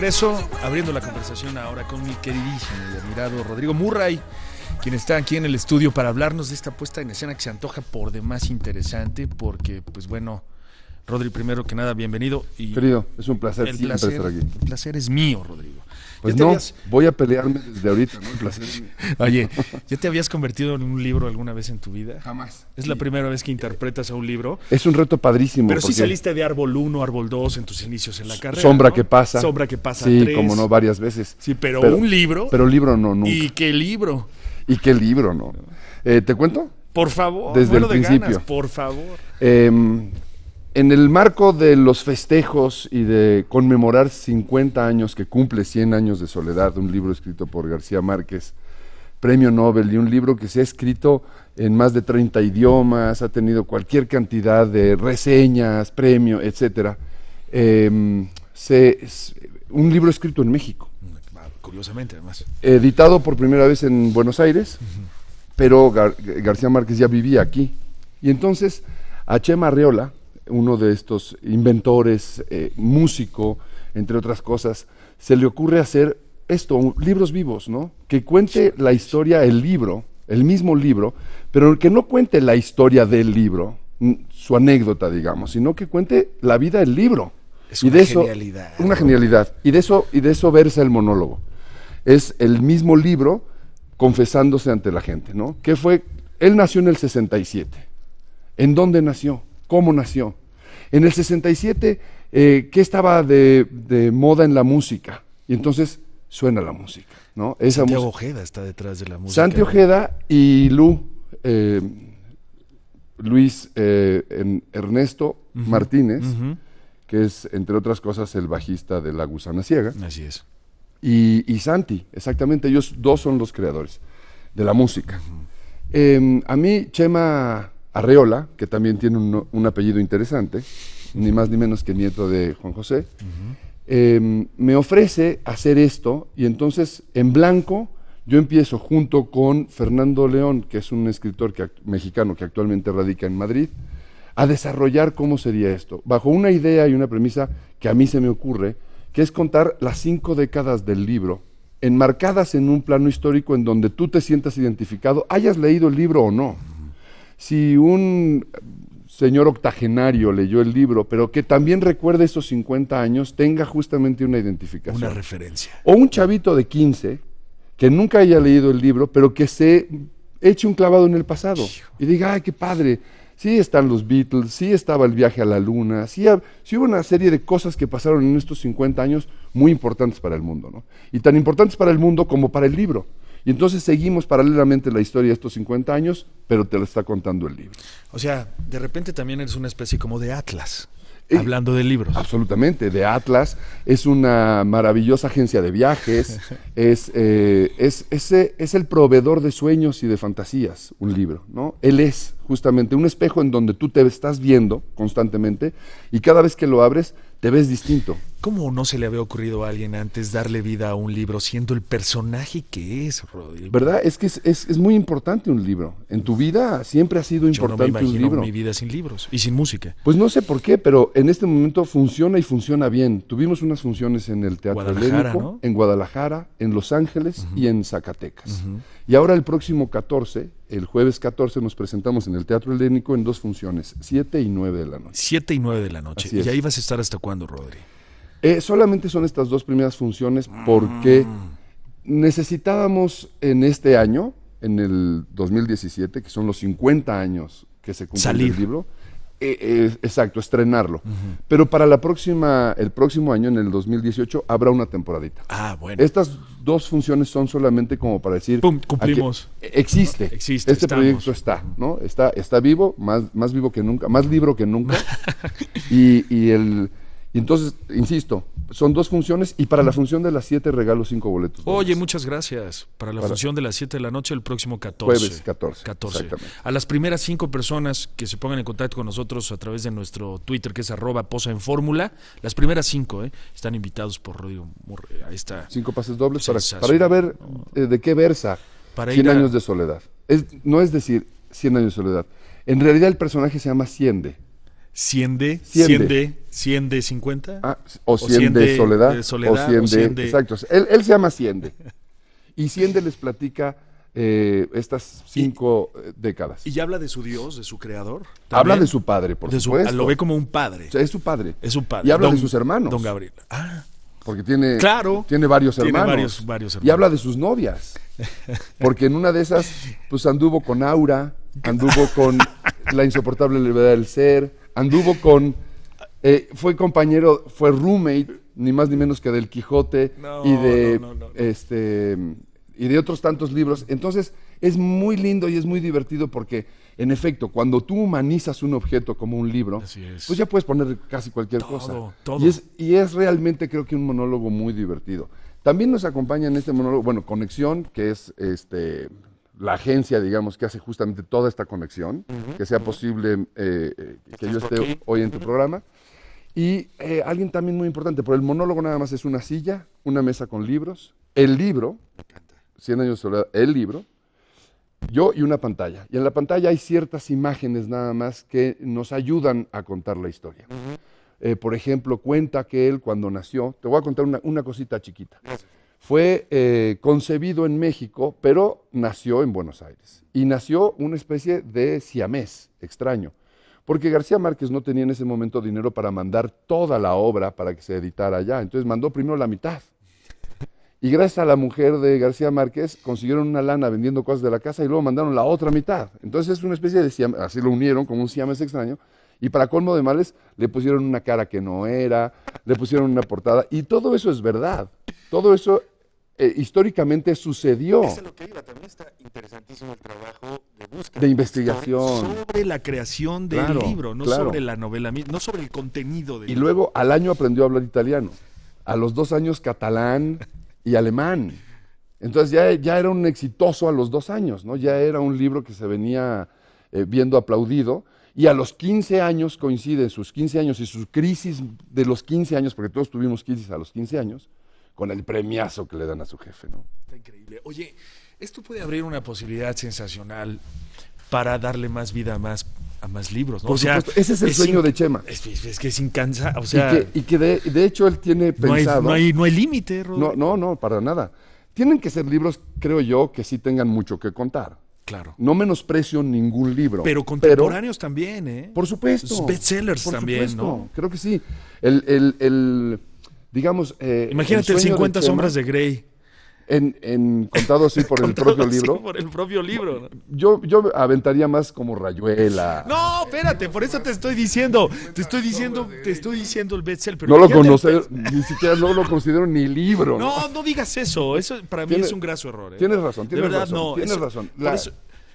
regreso, abriendo la conversación ahora con mi queridísimo y admirado Rodrigo Murray, quien está aquí en el estudio para hablarnos de esta puesta en escena que se antoja por demás interesante, porque, pues bueno, Rodri, primero que nada, bienvenido. Y querido, es un placer siempre estar aquí. El placer es mío, Rodrigo. Pues no, voy a pelearme desde ahorita, ¿no? El placer es mío. Oye, ¿ya te habías convertido en un libro alguna vez en tu vida? Jamás. ¿Es la primera vez que interpretas a un libro? Es un reto padrísimo. Pero sí saliste de Árbol 1, Árbol 2 en tus inicios en la carrera, Sombra, ¿no? que pasa. Sombra que pasa. Sí, 3. Como no, varias veces. Sí, pero un libro. Pero libro no, nunca. ¿Y qué libro? ¿Y qué libro, no? ¿Te cuento? Por favor. Desde el principio. Ganas, por favor. En el marco de los festejos y de conmemorar 50 años que cumple 100 años de soledad, un libro escrito por García Márquez, premio Nobel, y un libro que se ha escrito en más de 30 idiomas, ha tenido cualquier cantidad de reseñas, premio, etcétera. Un libro escrito en México. Curiosamente, además. Editado por primera vez en Buenos Aires, pero García Márquez ya vivía aquí. Y entonces a Chema Arreola, uno de estos inventores, músico, entre otras cosas, se le ocurre hacer esto, libros vivos, ¿no? Que cuente la historia, el libro, el mismo libro, pero que no cuente la historia del libro, su anécdota, digamos, sino que cuente la vida del libro. Es una genialidad. Una genialidad. Y de eso versa el monólogo. Es el mismo libro confesándose ante la gente, ¿no? Que fue, él nació en el 67. ¿En dónde nació? ¿Cómo nació? En el 67, ¿qué estaba de moda en la música? Y entonces suena la música, ¿no? Santiago Ojeda está detrás de la música. Santi Ojeda y Luis Ernesto Martínez, que es, entre otras cosas, el bajista de La Gusana Ciega. Así es. Y Santi, exactamente, ellos dos son los creadores de la música. A mí, Chema Arreola, que también tiene un apellido interesante, ni más ni menos que nieto de Juan José, me ofrece hacer esto, y entonces en blanco yo empiezo junto con Fernando León, que es un escritor mexicano que actualmente radica en Madrid, a desarrollar cómo sería esto, bajo una idea y una premisa que a mí se me ocurre, que es contar las 5 décadas del libro, enmarcadas en un plano histórico en donde tú te sientas identificado, hayas leído el libro o no. Si un señor octogenario leyó el libro, pero que también recuerde esos 50 años, tenga justamente una identificación. Una referencia. O un chavito de 15, que nunca haya leído el libro, pero que se eche un clavado en el pasado y diga, ¡ay, qué padre! Sí están los Beatles, sí estaba el viaje a la luna, sí hubo una serie de cosas que pasaron en estos 50 años muy importantes para el mundo, ¿no? Y tan importantes para el mundo como para el libro. Y entonces seguimos paralelamente la historia de estos 50 años, pero te lo está contando el libro. O sea, de repente también eres una especie como de Atlas, hablando de libros. Absolutamente, de Atlas. Es una maravillosa agencia de viajes, es el proveedor de sueños y de fantasías, un libro, ¿no? Él es justamente un espejo en donde tú te estás viendo constantemente y cada vez que lo abres te ves distinto. ¿Cómo no se le había ocurrido a alguien antes darle vida a un libro siendo el personaje que es, Rodrigo? ¿Verdad? Es que es muy importante un libro. En tu vida siempre ha sido importante un libro. Yo no me imagino mi vida sin libros y sin música. Pues no sé por qué, pero en este momento funciona y funciona bien. Tuvimos unas funciones en el Teatro Helénico, ¿no? En Guadalajara, en Los Ángeles y en Zacatecas. Y ahora el próximo 14, el jueves 14, nos presentamos en el Teatro Helénico en 2 funciones, 7 y 9 de la noche. 7 y 9 de la noche. ¿Y ahí vas a estar hasta cuándo, Rodri? Solamente son estas 2 primeras funciones porque necesitábamos en este año, en el 2017, que son los 50 años que se cumplen del libro, exacto, estrenarlo. Pero para el próximo año, en el 2018, habrá una temporadita. Ah, bueno. Estas 2 funciones son solamente como para decir... ¡Pum! Cumplimos. Existe. Este proyecto está, ¿no? Está vivo, más vivo que nunca, más libro que nunca. Y entonces, insisto, son 2 funciones y para la función de las 7 regalo 5 boletos. Oye, muchas gracias. Para la función de las 7 de la noche el próximo 14. Jueves 14. Exactamente. A las primeras 5 personas que se pongan en contacto con nosotros a través de nuestro Twitter, que es @posaenformula, las primeras 5 están invitados por Rodrigo Murray. Ahí está. 5 pases dobles para ir a ver de qué versa 100 años de soledad. No es decir 100 años de soledad. En realidad el personaje se llama Ciende. ¿100 de 50? O 100 de soledad. De soledad, o 100 de... Exacto. Él se llama Ciende. Y Ciende les platica estas 5 décadas. ¿Y habla de su Dios, de su creador? ¿También? Habla de su padre, por supuesto. Lo ve como un padre. O sea, es su padre. Es su padre. Y habla de sus hermanos. Don Gabriel. Porque tiene varios hermanos. Tiene varios hermanos. Y habla de sus novias. Porque en una de esas, pues anduvo con Aura, anduvo con La insoportable levedad del ser, anduvo con... fue compañero, fue roommate, ni más ni menos que del Quijote y de otros tantos libros. Entonces, es muy lindo y es muy divertido porque, en efecto, cuando tú humanizas un objeto como un libro, pues ya puedes poner casi cualquier cosa. Todo. Y es realmente, creo que un monólogo muy divertido. También nos acompaña en este monólogo, bueno, Conexión, que es la agencia, digamos, que hace justamente toda esta conexión, que sea posible que yo esté hoy en tu programa. Y alguien también muy importante, pero el monólogo nada más es una silla, una mesa con libros, el libro, 100 años de soledad, el libro, yo y una pantalla. Y en la pantalla hay ciertas imágenes nada más que nos ayudan a contar la historia. Por ejemplo, cuenta que él cuando nació, te voy a contar una cosita chiquita, fue concebido en México, pero nació en Buenos Aires. Y nació una especie de siamés extraño. Porque García Márquez no tenía en ese momento dinero para mandar toda la obra para que se editara allá. Entonces mandó primero la mitad. Y gracias a la mujer de García Márquez consiguieron una lana vendiendo cosas de la casa y luego mandaron la otra mitad. Entonces es una especie de siamés, así lo unieron como un siamés extraño. Y para colmo de males le pusieron una cara que no era, le pusieron una portada. Y todo eso es verdad. Todo eso históricamente sucedió. Eso es lo que iba, también está interesantísimo el trabajo de búsqueda. De investigación. Sobre la creación del libro, no sobre la novela, no sobre el contenido del libro. Y luego al año aprendió a hablar italiano. A los 2 años catalán y alemán. Entonces ya era un exitoso a los 2 años, ¿no? Ya era un libro que se venía viendo aplaudido. Y a los 15 años coinciden sus 15 años y su crisis de los 15 años, porque todos tuvimos crisis a los 15 años, con el premiazo que le dan a su jefe, ¿no? Está increíble. Oye, esto puede abrir una posibilidad sensacional para darle más vida a más libros, ¿no? Por supuesto, ese es el sueño de Chema. Es que es incansable, o sea... Y que de hecho él tiene pensado... No hay límite, Rodrigo. No, para nada. Tienen que ser libros, creo yo, que sí tengan mucho que contar. Claro. No menosprecio ningún libro. Pero contemporáneos también, ¿eh? Por supuesto. Bestsellers también, supuesto, ¿no? Creo que sí. Digamos... Imagínate el 50 sombras de Grey. Contado así por el propio libro. Sí, por el propio libro. Yo aventaría más como Rayuela. No, espérate, por eso te estoy diciendo el bestseller. Pero no lo conozco, ni siquiera no lo considero ni libro. No digas eso. Eso para mí es un graso error. Tienes razón, de verdad, tienes razón.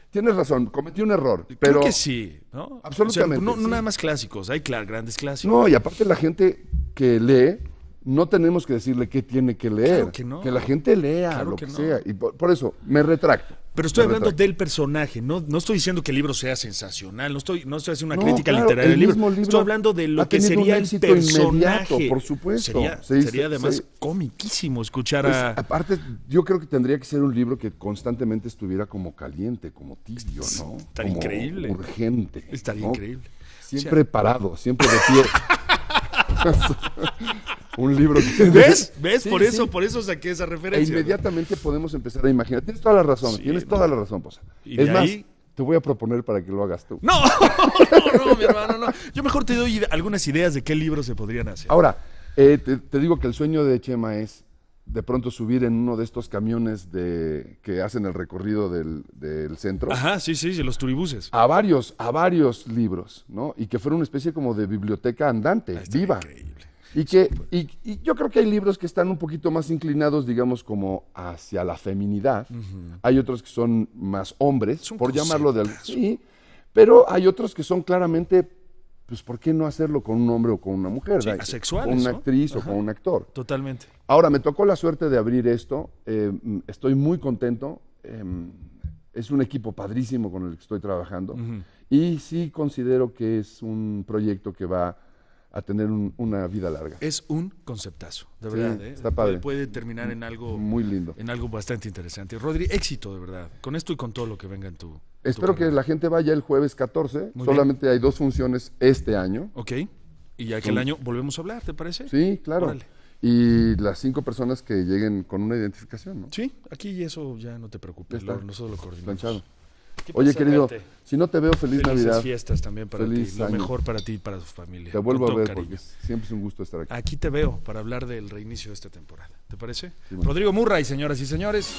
Tienes razón, cometí un error. Pero creo que sí, ¿no? Absolutamente. O sea, no sí. Nada más clásicos, hay grandes clásicos. No, y aparte la gente que lee, no tenemos que decirle qué tiene que leer. Claro que no. Que la gente lea Claro lo que no. sea. Y por eso me retracto. Pero estoy hablando del personaje, no estoy diciendo que el libro sea sensacional, no estoy haciendo una crítica literaria del libro. Estoy hablando de lo que sería el personaje. Por supuesto. Sería además comiquísimo escuchar a... Aparte, yo creo que tendría que ser un libro que constantemente estuviera como caliente, como tibio, ¿no? Estaría increíble. Urgente. Estaría ¿no? increíble. Siempre parado, siempre de pie. Un libro que... ¿Ves? Sí, por eso saqué esa referencia. E inmediatamente podemos empezar a imaginar. Tienes toda la razón, toda la razón, Poza. Es más, te voy a proponer para que lo hagas tú. No, mi hermano, no. Yo mejor te doy algunas ideas de qué libros se podrían hacer. Ahora, te digo que el sueño de Chema es de pronto subir en uno de estos camiones que hacen el recorrido del centro. Ajá, sí, los turibuses. A varios libros, ¿no? Y que fuera una especie como de biblioteca andante, viva. Increíble. Y yo creo que hay libros que están un poquito más inclinados, digamos, como hacia la feminidad. Hay otros que son más hombres, por llamarlo de algo. Sí, pero hay otros que son claramente, pues, ¿por qué no hacerlo con un hombre o con una mujer? Sí, asexuales, con una actriz o con un actor. Totalmente. Ahora, me tocó la suerte de abrir esto. Estoy muy contento. Es un equipo padrísimo con el que estoy trabajando. Y sí considero que es un proyecto que va a tener una vida larga. Es un conceptazo, de Sí, verdad. está padre. Puede terminar en algo Muy lindo. en algo bastante interesante. Rodri, éxito, de verdad. Con esto y con todo lo que venga en tu Espero que carrera. la gente vaya el jueves 14. Muy Solamente hay 2 funciones este año. Ok. Y ya que el año volvemos a hablar, ¿te parece? Sí, claro. Órale. Y las 5 personas que lleguen con una identificación, ¿no? Sí, aquí eso ya no te preocupes, Ya está. nosotros lo coordinamos. Planchado. Qué Oye, placer querido, verte. si no te veo, feliz Felices Navidad. fiestas también para Feliz ti, lo año. mejor para ti y para tu familia. Te vuelvo Con a todo ver cariño. porque siempre es un gusto estar aquí. Aquí te veo para hablar del reinicio de esta temporada. ¿Te parece? Sí, bueno. Rodrigo Murray, señoras y señores.